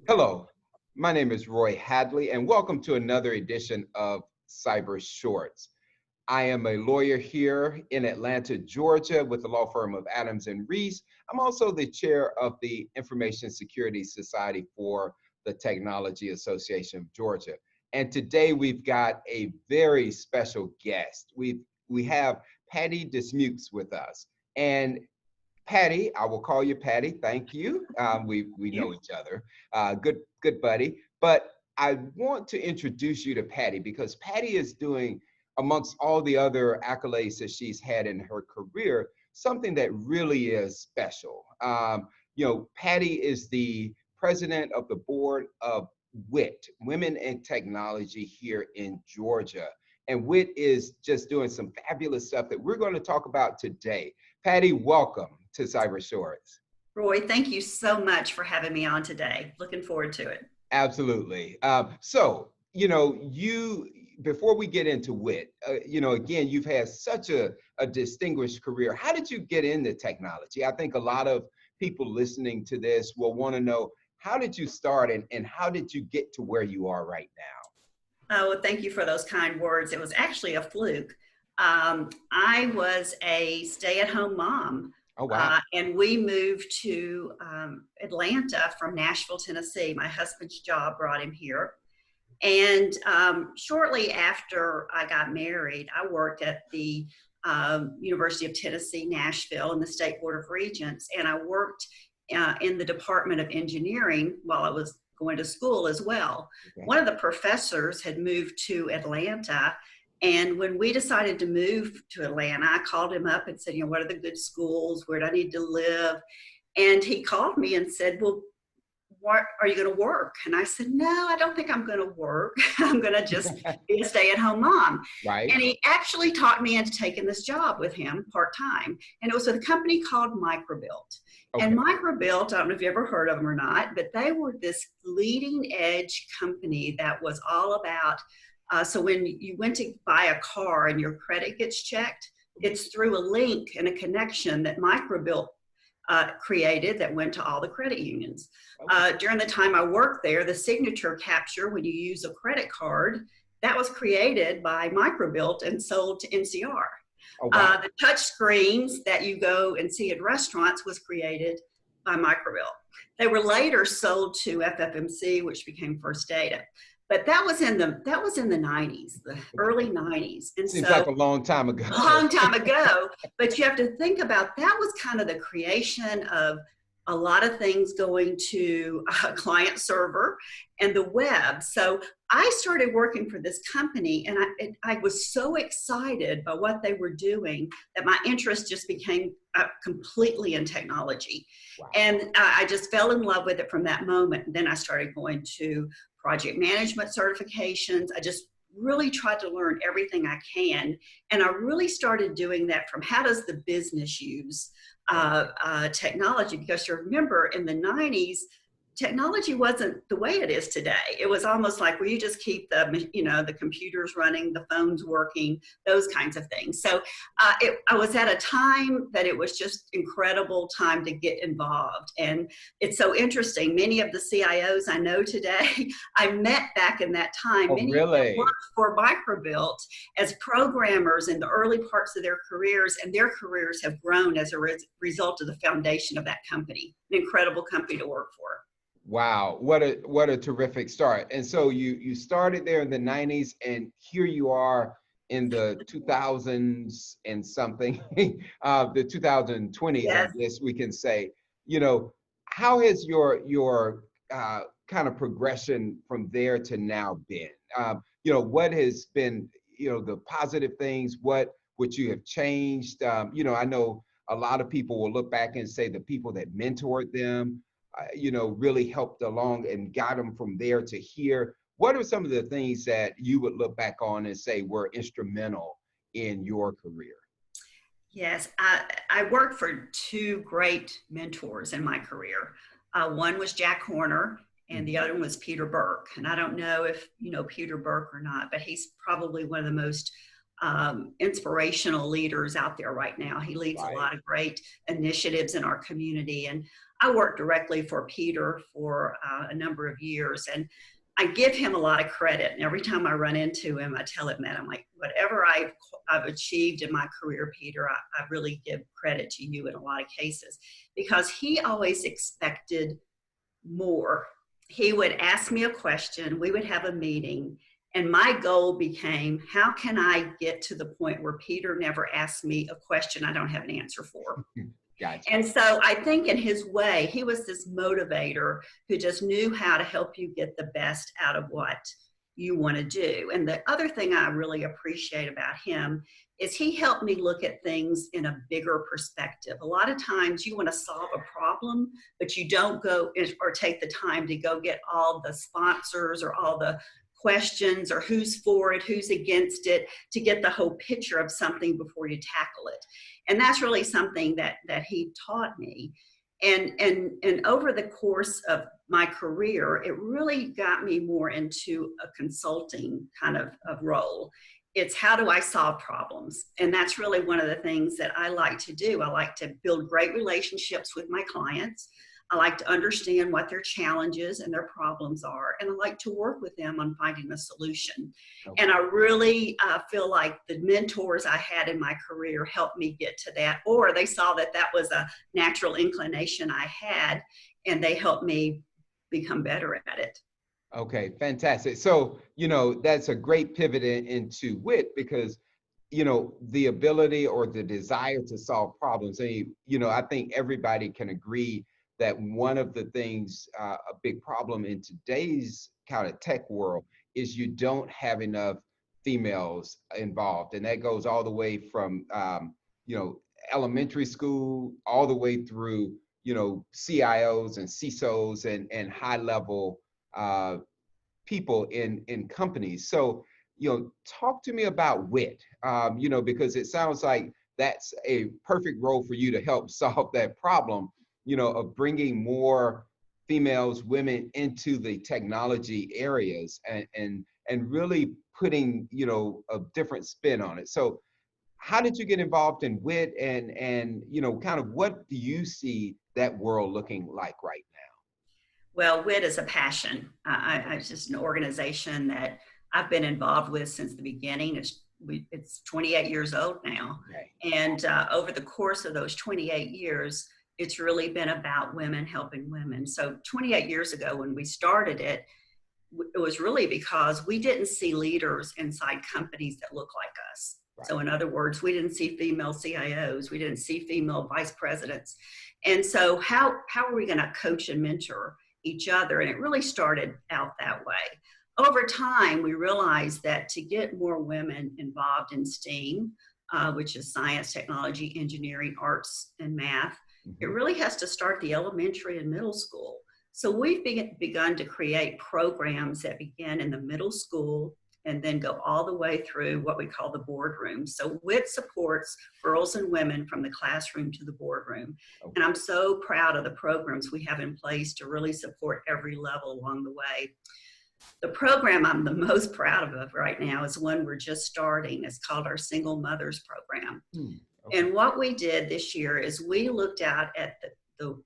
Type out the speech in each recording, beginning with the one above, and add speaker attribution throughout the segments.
Speaker 1: Hello, my name is Roy Hadley, and welcome to another edition of Cyber Shorts. I am a lawyer here in Atlanta, Georgia, with the law firm of Adams and Reese. I'm also the chair of the Information Security Society for the Technology Association of Georgia. And today we've got a very special guest. We have Patti Dismukes with us. And Patti, I will call you Patti. Thank you. We know each other. Good buddy. But I want to introduce you to Patti because Patti is doing, amongst all the other accolades that she's had in her career, something that really is special. Patti is the president of the board of WIT, Women in Technology here in Georgia. And WIT is just doing some fabulous stuff that we're going to talk about today. Patti, welcome to Cyber Shorts.
Speaker 2: Roy, thank you so much for having me on today. Looking forward to it.
Speaker 1: Absolutely. Before we get into WIT, again, you've had such a distinguished career. How did you get into technology? I think a lot of people listening to this will want to know, how did you start and how did you get to where you are right now?
Speaker 2: Oh, well, thank you for those kind words. It was actually a fluke. I was a stay-at-home mom.
Speaker 1: Oh, wow.
Speaker 2: And we moved to Atlanta from Nashville, Tennessee. My husband's job brought him here. And shortly after I got married, I worked at the University of Tennessee, Nashville in the State Board of Regents. And I worked in the Department of Engineering while I was going to school as well. Okay. One of the professors had moved to Atlanta. And when we decided to move to Atlanta, I called him up and said, what are the good schools? Where do I need to live? And he called me and said, well, what are you going to work? And I said, no, I don't think I'm going to work. I'm going to just be a stay-at-home mom.
Speaker 1: Right.
Speaker 2: And he actually talked me into taking this job with him part-time. And it was with a company called Microbuilt. Okay. And Microbuilt, I don't know if you ever heard of them or not, but they were this leading edge company that was all about so when you went to buy a car and your credit gets checked, it's through a link and a connection that Microbuilt created that went to all the credit unions. Okay. During the time I worked there, the signature capture when you use a credit card, that was created by Microbuilt and sold to NCR. Oh, wow. The touch screens that you go and see at restaurants was created by Microbuilt. They were later sold to FFMC, which became First Data. But that was in the 90s, the early 90s. And
Speaker 1: seems like a long time ago.
Speaker 2: A long time ago. But you have to think about, that was kind of the creation of a lot of things going to a client server and the web. So I started working for this company, and I was so excited by what they were doing that my interest just became completely in technology. Wow. And I just fell in love with it from that moment. And then I started going to project management certifications. I just really tried to learn everything I can. And I really started doing that from how does the business use technology? Because you remember in the 90s, technology wasn't the way it is today. It was almost like where you just keep the computers running, the phones working, those kinds of things. So I was at a time that it was just incredible time to get involved. And it's so interesting. Many of the CIOs I know today, I met back in that time.
Speaker 1: Oh,
Speaker 2: many
Speaker 1: really?
Speaker 2: of them worked for Microbuilt as programmers in the early parts of their careers, and their careers have grown as a result of the foundation of that company. An incredible company to work for.
Speaker 1: Wow, what a terrific start. And so you started there in the 90s, and here you are in the 2000s and something, the 2020s, yes. I guess we can say. How has your kind of progression from there to now been? What has been, the positive things, what you have changed? I know a lot of people will look back and say the people that mentored them, really helped along and got them from there to here. What are some of the things that you would look back on and say were instrumental in your career?
Speaker 2: Yes, I worked for two great mentors in my career. One was Jack Horner, and the other one was Peter Burke. And I don't know if you know Peter Burke or not, but he's probably one of the most inspirational leaders out there right now. He leads a lot of great initiatives in our community. And I worked directly for Peter for a number of years, and I give him a lot of credit. And every time I run into him, I tell him that I'm like, whatever I've achieved in my career, Peter, I really give credit to you in a lot of cases, because he always expected more. He would ask me a question, we would have a meeting, and my goal became, how can I get to the point where Peter never asks me a question I don't have an answer for?
Speaker 1: Gotcha.
Speaker 2: And so I think in his way, he was this motivator who just knew how to help you get the best out of what you want to do. And the other thing I really appreciate about him is he helped me look at things in a bigger perspective. A lot of times you want to solve a problem, but you don't go or take the time to go get all the sponsors or all the questions or who's for it, who's against it, to get the whole picture of something before you tackle it. And that's really something that he taught me. And over the course of my career, it really got me more into a consulting kind of role. It's how do I solve problems? And that's really one of the things that I like to do. I like to build great relationships with my clients. I like to understand what their challenges and their problems are, and I like to work with them on finding a solution. Okay. And I really feel like the mentors I had in my career helped me get to that, or they saw that that was a natural inclination I had, and they helped me become better at it.
Speaker 1: Okay, fantastic. So, that's a great pivot into WIT, because the ability or the desire to solve problems. And, I think everybody can agree that one of the things, a big problem in today's kind of tech world, is you don't have enough females involved. And that goes all the way from, elementary school, all the way through, CIOs and CISOs and high level people in companies. So, talk to me about WIT, because it sounds like that's a perfect role for you to help solve that problem, of bringing more females, women into the technology areas and really putting, a different spin on it. So how did you get involved in WIT, and kind of what do you see that world looking like right now?
Speaker 2: Well, WIT is a passion. It's just an organization that I've been involved with since the beginning. It's 28 years old now. Okay. And over the course of those 28 years, it's really been about women helping women. So 28 years ago when we started it, it was really because we didn't see leaders inside companies that look like us. Right. So in other words, we didn't see female CIOs, we didn't see female vice presidents. And so how are we going to coach and mentor each other? And it really started out that way. Over time, we realized that to get more women involved in STEAM, which is science, technology, engineering, arts, and math, it really has to start the elementary and middle school. So we've begun to create programs that begin in the middle school and then go all the way through what we call the boardroom. So WIT supports girls and women from the classroom to the boardroom. Okay. And I'm so proud of the programs we have in place to really support every level along the way. The program I'm the most proud of right now is one we're just starting. It's called our Single Mothers Program. Okay. And what we did this year is we looked out at the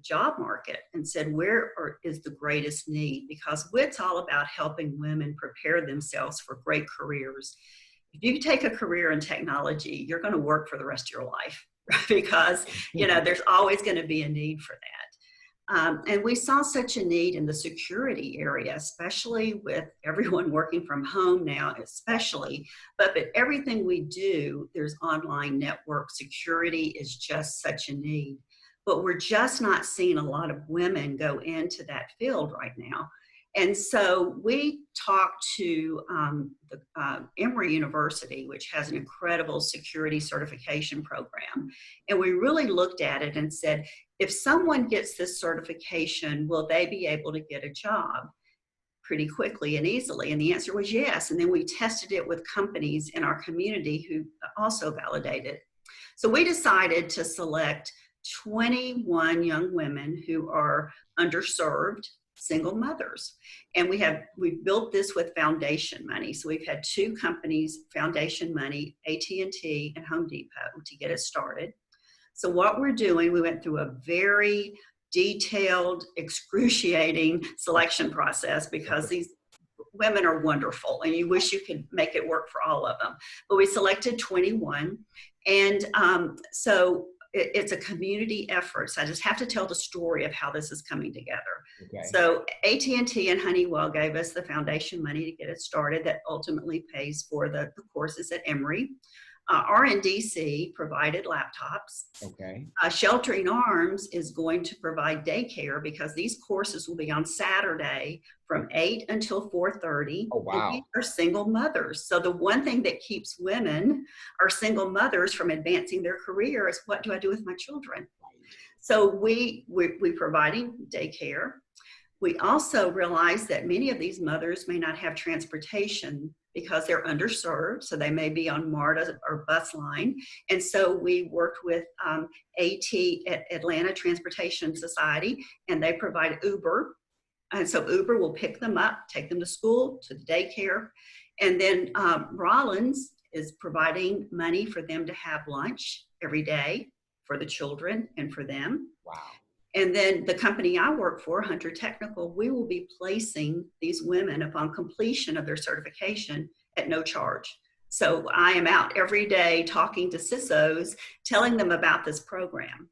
Speaker 2: job market and said, where is the greatest need? Because WIT's all about helping women prepare themselves for great careers. If you take a career in technology, you're going to work for the rest of your life, because there's always going to be a need for that. And we saw such a need in the security area, especially with everyone working from home now, especially. But everything we do, there's online network security is just such a need. But we're just not seeing a lot of women go into that field right now. And so we talked to Emory University, which has an incredible security certification program. And we really looked at it and said, if someone gets this certification, will they be able to get a job pretty quickly and easily? And the answer was yes. And then we tested it with companies in our community who also validated. So we decided to select 21 young women who are underserved, single mothers. And we've built this with foundation money. So we've had two companies, foundation money, AT&T and Home Depot, to get it started. So what we're doing, we went through a very detailed, excruciating selection process because these women are wonderful and you wish you could make it work for all of them. But we selected 21. And so it's a community effort. So I just have to tell the story of how this is coming together. Okay. So AT&T and Honeywell gave us the foundation money to get it started that ultimately pays for the courses at Emory. RNDC provided laptops. Okay. Sheltering Arms is going to provide daycare because these courses will be on Saturday from 8 until 4:30. Oh, wow. And these are single mothers. So the one thing that keeps women or single mothers from advancing their career is, what do I do with my children? So we're providing daycare. We also realize that many of these mothers may not have transportation because they're underserved, so they may be on MARTA or bus line. And so we worked with Atlanta Transportation Society, and they provide Uber. And so Uber will pick them up, take them to school, to the daycare. And then Rollins is providing money for them to have lunch every day for the children and for them. Wow. And then the company I work for, Hunter Technical, we will be placing these women upon completion of their certification at no charge. So I am out every day talking to CISOs, telling them about this program.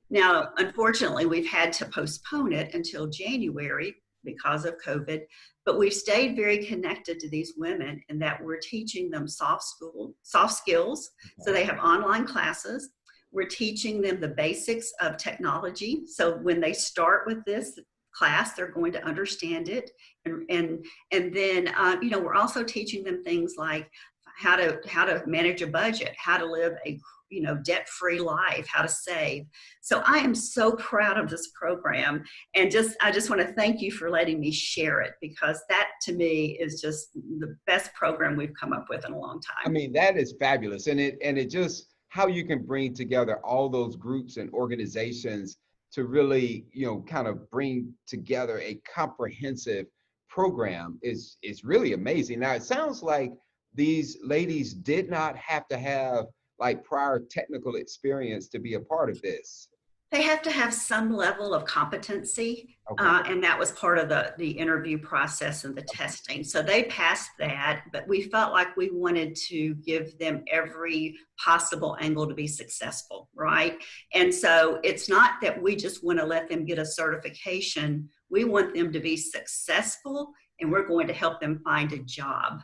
Speaker 2: Now, unfortunately, we've had to postpone it until January because of COVID, but we've stayed very connected to these women in that we're teaching them soft skills. So they have online classes. We're teaching them the basics of technology. So when they start with this class, they're going to understand it. And then, we're also teaching them things like how to manage a budget, how to live a, debt-free life, how to save. So I am so proud of this program. And I just want to thank you for letting me share it, because that to me is just the best program we've come up with in a long time.
Speaker 1: I mean, that is fabulous. And it just, how you can bring together all those groups and organizations to really, kind of bring together a comprehensive program is really amazing. Now, it sounds like these ladies did not have to have like prior technical experience to be a part of this.
Speaker 2: They have to have some level of competency, okay. And that was part of the interview process and the testing. So they passed that, but we felt like we wanted to give them every possible angle to be successful, right? And so it's not that we just want to let them get a certification. We want them to be successful, and we're going to help them find a job.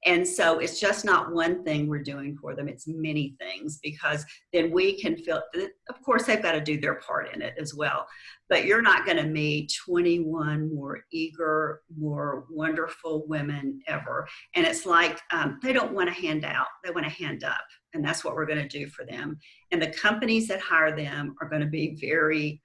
Speaker 2: And so it's just not one thing we're doing for them, it's many things, because then we can feel, of course, they've got to do their part in it as well. But you're not going to meet 21 more eager, more wonderful women ever. And it's like they don't want a handout, they want a hand up. And that's what we're going to do for them. And the companies that hire them are going to be very,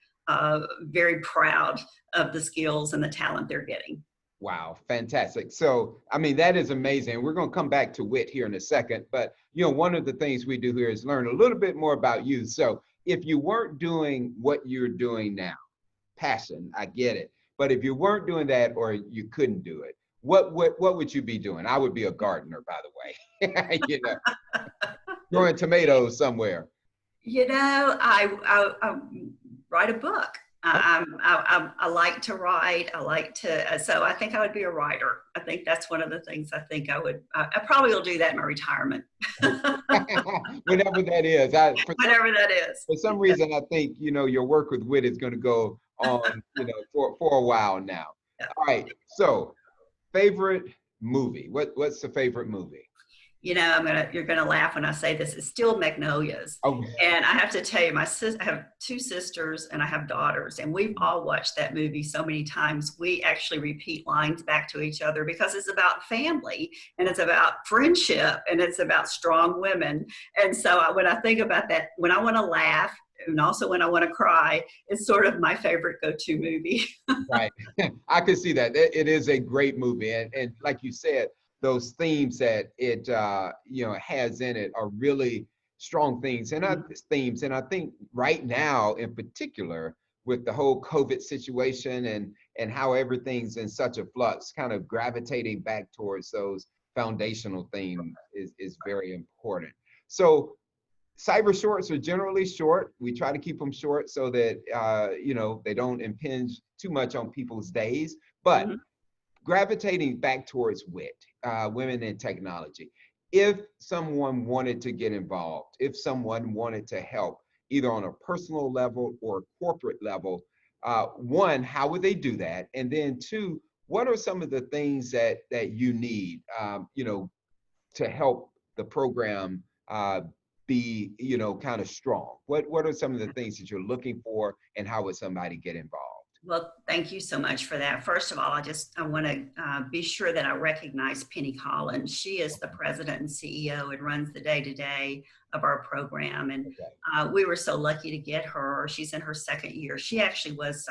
Speaker 2: very proud of the skills and the talent they're getting.
Speaker 1: Wow, fantastic. So, I mean, that is amazing. We're going to come back to WIT here in a second, but one of the things we do here is learn a little bit more about you. So if you weren't doing what you're doing now, passion, I get it. But if you weren't doing that, or you couldn't do it, what would you be doing? I would be a gardener, by the way, growing tomatoes somewhere.
Speaker 2: I write a book. I like to write. So I think I would be a writer. I think that's one of the things I think I would. I probably will do that in my retirement.
Speaker 1: Whenever that is.
Speaker 2: Whenever that is.
Speaker 1: For some reason, I think your work with WIT is going to go on, for a while now. Yeah. All right. So, favorite movie. What's the favorite movie?
Speaker 2: You're gonna laugh when I say this. It's still Magnolias. Oh. And I have to tell you, I have two sisters and I have daughters, and we've all watched that movie so many times. We actually repeat lines back to each other because it's about family, and it's about friendship, and it's about strong women. And so when I think about that, when I want to laugh, and also when I want to cry, it's sort of my favorite go-to movie.
Speaker 1: Right. I can see that. It is a great movie, and like you said, those themes that it has in it are really strong themes. And I think right now in particular, with the whole COVID situation and how everything's in such a flux, kind of gravitating back towards those foundational themes is very important. So cyber shorts are generally short. We try to keep them short so that, you know, they don't impinge too much on people's days. But gravitating back towards WIT, women in technology, if someone wanted to get involved, if someone wanted to help, either on a personal level or a corporate level, one, how would they do that? And then two, what are some of the things that you need, you know, to help the program be, you know, kind of strong? What are some of the things that you're looking for, and how would somebody get involved?
Speaker 2: Well, thank you so much for that. First of all, I want to be sure that I recognize Penny Collins. She is the president and CEO and runs the day-to-day of our program. And we were so lucky to get her. She's in her second year. She actually was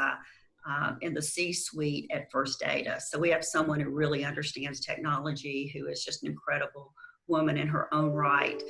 Speaker 2: in the C-suite at First Data. So we have someone who really understands technology, who is just an incredible woman in her own right.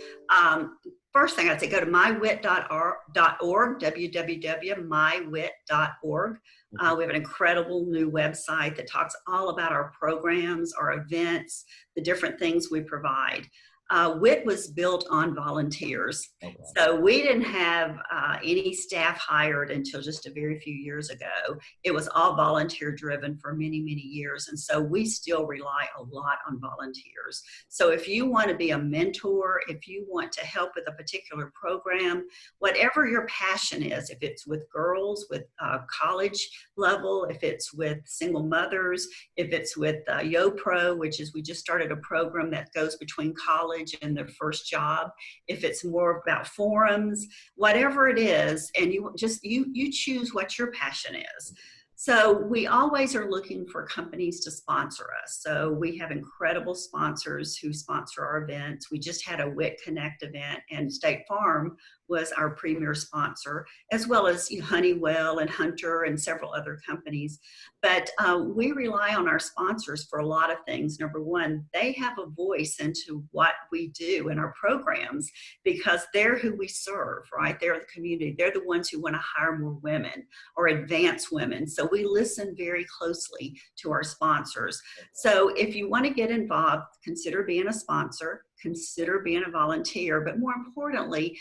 Speaker 2: First thing I'd say, go to mywit.org, www.mywit.org. We have an incredible new website that talks all about our programs, our events, the different things we provide. WIT was built on volunteers. So we didn't have any staff hired until just a very few years ago. It was all volunteer driven for many, many years. And so we still rely a lot on volunteers. So if you want to be a mentor, if you want to help with a particular program, whatever your passion is, if it's with girls, with college level, if it's with single mothers, if it's with YoPro, which is, we just started a program that goes between college and their first job, if it's more about forums, whatever it is, and you choose what your passion is. So we always are looking for companies to sponsor us. So we have incredible sponsors who sponsor our events. We just had a WIT Connect event, and State Farm was our premier sponsor, as well as Honeywell and Hunter and several other companies. But we rely on our sponsors for a lot of things. Number one, they have a voice into what we do in our programs because they're who we serve, right? They're the community. They're the ones who want to hire more women or advance women. So we listen very closely to our sponsors. So if you want to get involved, consider being a sponsor, consider being a volunteer, but more importantly,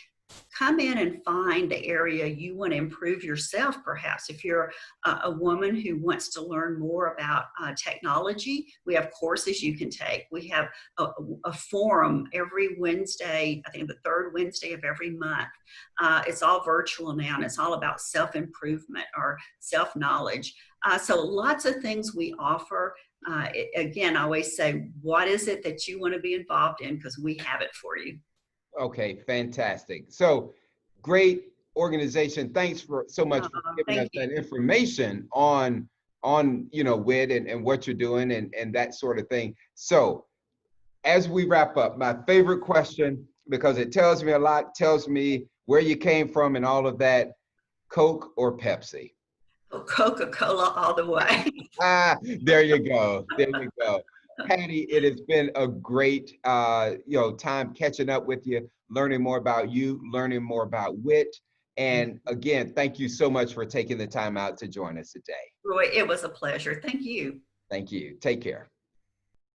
Speaker 2: come in and find the area you want to improve yourself. Perhaps if you're a woman who wants to learn more about technology, we have courses you can take. We have a forum every Wednesday, I think the third Wednesday of every month. It's all virtual now, and it's all about self-improvement or self-knowledge. So lots of things we offer. Again, I always say, what is it that you want to be involved in? Because we have it for you.
Speaker 1: Okay, fantastic. So great organization. Thanks for so much for giving us that information on you know, WIT and what you're doing and that sort of thing. So as we wrap up, my favorite question, because it tells me a lot, tells me where you came from and all of that, Coke or Pepsi?
Speaker 2: Coca-Cola all the way.
Speaker 1: There you go. There you go. Patti, it has been a great you know, time catching up with you, learning more about you, learning more about WIT. And again, thank you so much for taking the time out to join us today.
Speaker 2: Roy, it was a pleasure. Thank you.
Speaker 1: Thank you. Take care.